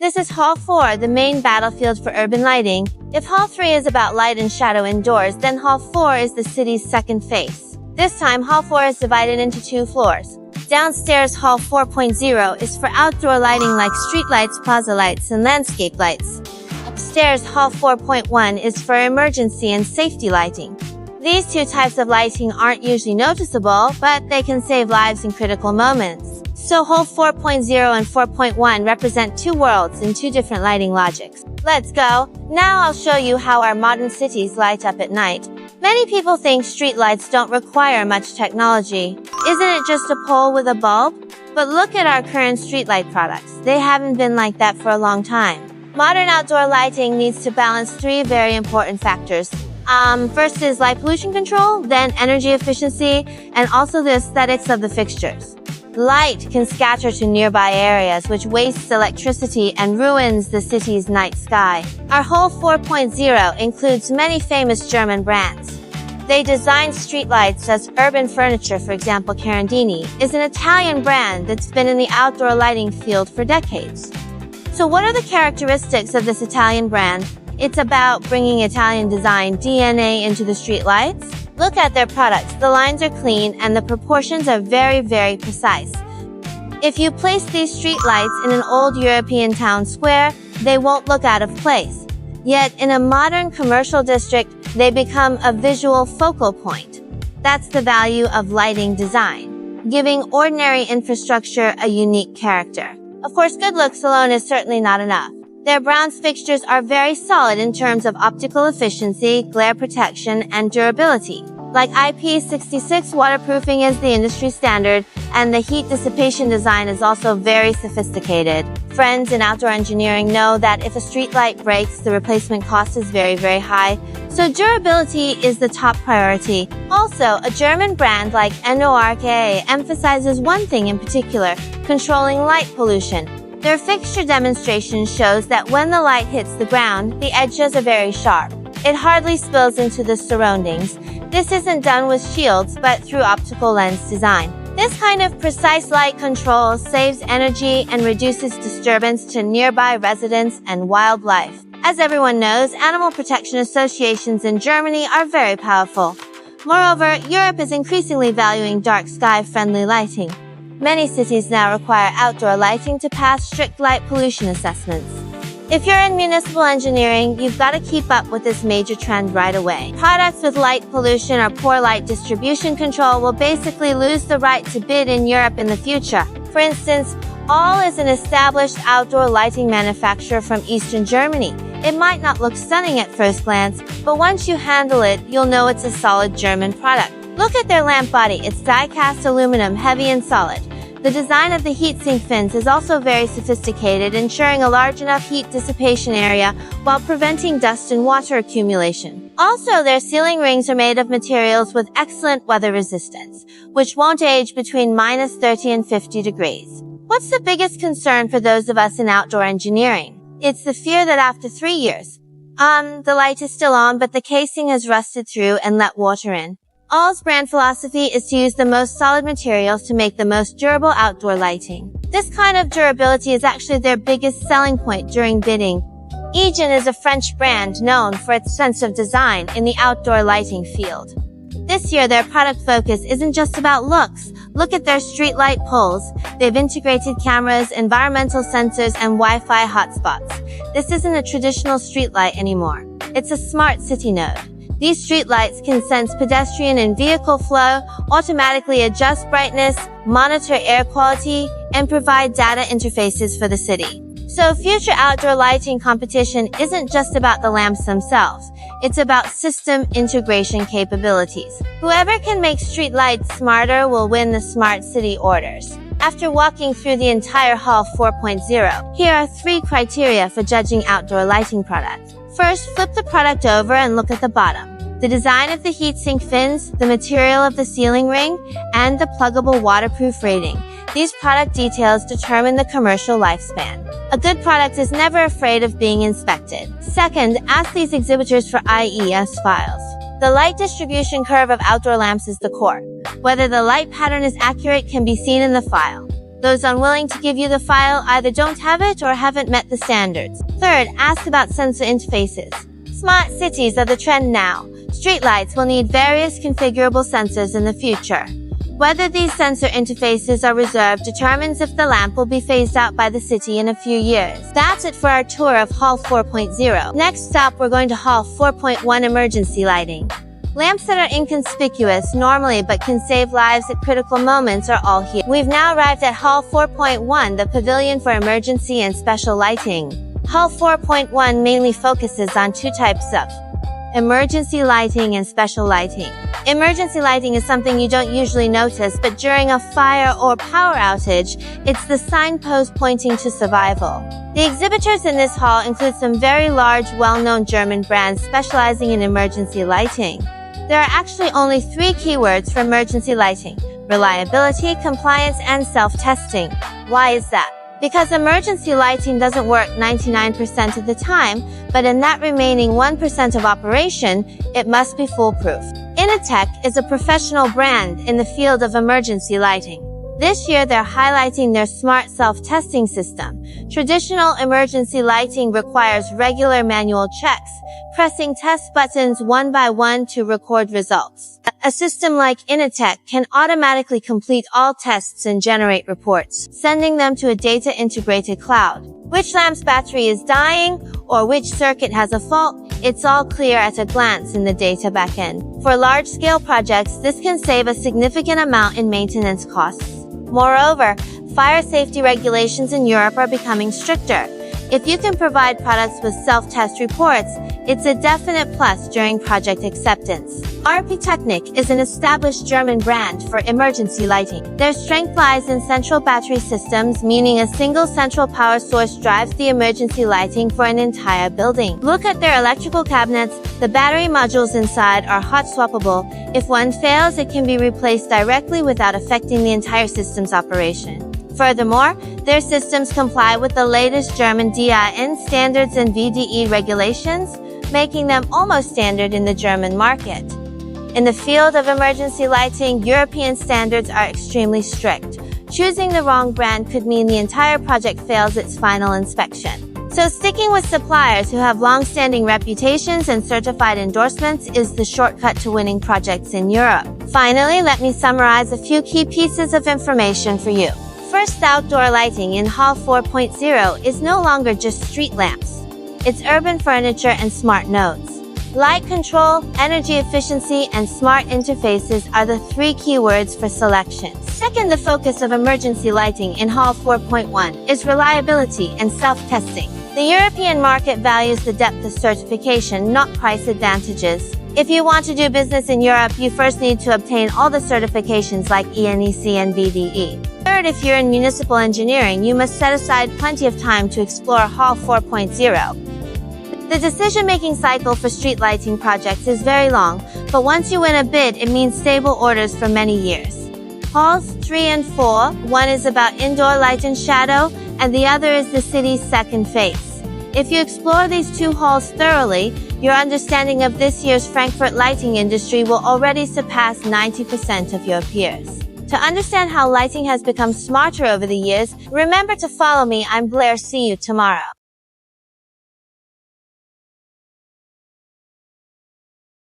This is Hall 4, the main battlefield for urban lighting. If Hall 3 is about light and shadow indoors, then Hall 4 is the city's second face. This time, Hall 4 is divided into 2 floors. Downstairs, Hall 4.0 is for outdoor lighting like street lights, plaza lights, and landscape lights. Upstairs, Hall 4.1 is for emergency and safety lighting. These two types of lighting aren't usually noticeable, but they can save lives in critical moments. So Hall 4.0 and 4.1 represent 2 worlds in 2 different lighting logics. Let's go! Now I'll show you how our modern cities light up at night. Many people think streetlights don't require much technology. Isn't it just a pole with a bulb? But look at our current streetlight products. They haven't been like that for a long time. Modern outdoor lighting needs to balance 3 very important factors. First is light pollution control, then energy efficiency, and also the aesthetics of the fixtures. Light can scatter to nearby areas, which wastes electricity and ruins the city's night sky. Our Hall 4.0 includes many famous German brands. They designed streetlights as urban furniture. For example, Carandini is an Italian brand that's been in the outdoor lighting field for decades. So what are the characteristics of this Italian brand? It's about bringing Italian design DNA into the streetlights. Look at their products. The lines are clean and the proportions are very, very precise. If you place these streetlights in an old European town square, they won't look out of place. Yet in a modern commercial district, they become a visual focal point. That's the value of lighting design, giving ordinary infrastructure a unique character. Of course, good looks alone is certainly not enough. Their bronze fixtures are very solid in terms of optical efficiency, glare protection, and durability. Like IP66 waterproofing is the industry standard, and the heat dissipation design is also very sophisticated. Friends in outdoor engineering know that if a street light breaks, the replacement cost is very, very high, so durability is the top priority. Also, a German brand like NORKA emphasizes one thing in particular: controlling light pollution. Their fixture demonstration shows that when the light hits the ground, the edges are very sharp. It hardly spills into the surroundings. This isn't done with shields, but through optical lens design. This kind of precise light control saves energy and reduces disturbance to nearby residents and wildlife. As everyone knows, animal protection associations in Germany are very powerful. Moreover, Europe is increasingly valuing dark sky-friendly lighting. Many cities now require outdoor lighting to pass strict light pollution assessments. If you're in municipal engineering, you've got to keep up with this major trend right away. Products with light pollution or poor light distribution control will basically lose the right to bid in Europe in the future. For instance, All is an established outdoor lighting manufacturer from Eastern Germany. It might not look stunning at first glance, but once you handle it, you'll know it's a solid German product. Look at their lamp body. It's die-cast aluminum, heavy and solid. The design of the heatsink fins is also very sophisticated, ensuring a large enough heat dissipation area while preventing dust and water accumulation. Also, their ceiling rings are made of materials with excellent weather resistance, which won't age between -30 and 50 degrees. What's the biggest concern for those of us in outdoor engineering? It's the fear that after 3 years, the light is still on, but the casing has rusted through and let water in. All's brand philosophy is to use the most solid materials to make the most durable outdoor lighting. This kind of durability is actually their biggest selling point during bidding. Egon is a French brand known for its sense of design in the outdoor lighting field. This year, their product focus isn't just about looks. Look at their street light poles. They've integrated cameras, environmental sensors, and Wi-Fi hotspots. This isn't a traditional street light anymore. It's a smart city node. These streetlights can sense pedestrian and vehicle flow, automatically adjust brightness, monitor air quality, and provide data interfaces for the city. So future outdoor lighting competition isn't just about the lamps themselves. It's about system integration capabilities. Whoever can make streetlights smarter will win the smart city orders. After walking through the entire Hall 4.0, here are 3 criteria for judging outdoor lighting products. First, flip the product over and look at the bottom. The design of the heatsink fins, the material of the ceiling ring, and the pluggable waterproof rating. These product details determine the commercial lifespan. A good product is never afraid of being inspected. Second, ask these exhibitors for IES files. The light distribution curve of outdoor lamps is the core. Whether the light pattern is accurate can be seen in the file. Those unwilling to give you the file either don't have it or haven't met the standards. Third, ask about sensor interfaces. Smart cities are the trend now. Streetlights will need various configurable sensors in the future. Whether these sensor interfaces are reserved determines if the lamp will be phased out by the city in a few years. That's it for our tour of Hall 4.0. Next stop, we're going to Hall 4.1 Emergency Lighting. Lamps that are inconspicuous normally but can save lives at critical moments are all here. We've now arrived at Hall 4.1, the pavilion for emergency and special lighting. Hall 4.1 mainly focuses on two types of emergency lighting and special lighting. Emergency lighting is something you don't usually notice, but during a fire or power outage, it's the signpost pointing to survival. The exhibitors in this hall include some very large, well-known German brands specializing in emergency lighting. There are actually only 3 keywords for emergency lighting: reliability, compliance, and self-testing. Why is that? Because emergency lighting doesn't work 99% of the time, but in that remaining 1% of operation, it must be foolproof. Inatech is a professional brand in the field of emergency lighting. This year, they're highlighting their smart self-testing system. Traditional emergency lighting requires regular manual checks, pressing test buttons one by one to record results. A system like Inatech can automatically complete all tests and generate reports, sending them to a data-integrated cloud. Which lamp's battery is dying, or which circuit has a fault, it's all clear at a glance in the data backend. For large-scale projects, this can save a significant amount in maintenance costs. Moreover, fire safety regulations in Europe are becoming stricter. If you can provide products with self-test reports, it's a definite plus during project acceptance. RP-Technik is an established German brand for emergency lighting. Their strength lies in central battery systems, meaning a single central power source drives the emergency lighting for an entire building. Look at their electrical cabinets. The battery modules inside are hot swappable. If one fails, it can be replaced directly without affecting the entire system's operation. Furthermore, their systems comply with the latest German DIN standards and VDE regulations, making them almost standard in the German market. In the field of emergency lighting, European standards are extremely strict. Choosing the wrong brand could mean the entire project fails its final inspection. So sticking with suppliers who have long-standing reputations and certified endorsements is the shortcut to winning projects in Europe. Finally, let me summarize a few key pieces of information for you. First, outdoor lighting in Hall 4.0 is no longer just street lamps. It's urban furniture and smart nodes. Light control, energy efficiency, and smart interfaces are the 3 keywords for selection. Second, the focus of emergency lighting in Hall 4.1 is reliability and self-testing. The European market values the depth of certification, not price advantages. If you want to do business in Europe, you first need to obtain all the certifications like ENEC and VDE. Third, if you're in municipal engineering, you must set aside plenty of time to explore Hall 4.0. The decision-making cycle for street lighting projects is very long, but once you win a bid, it means stable orders for many years. Halls 3 and 4, one is about indoor light and shadow, and the other is the city's second phase. If you explore these 2 halls thoroughly, your understanding of this year's Frankfurt lighting industry will already surpass 90% of your peers. To understand how lighting has become smarter over the years, remember to follow me. I'm Blair. See you tomorrow.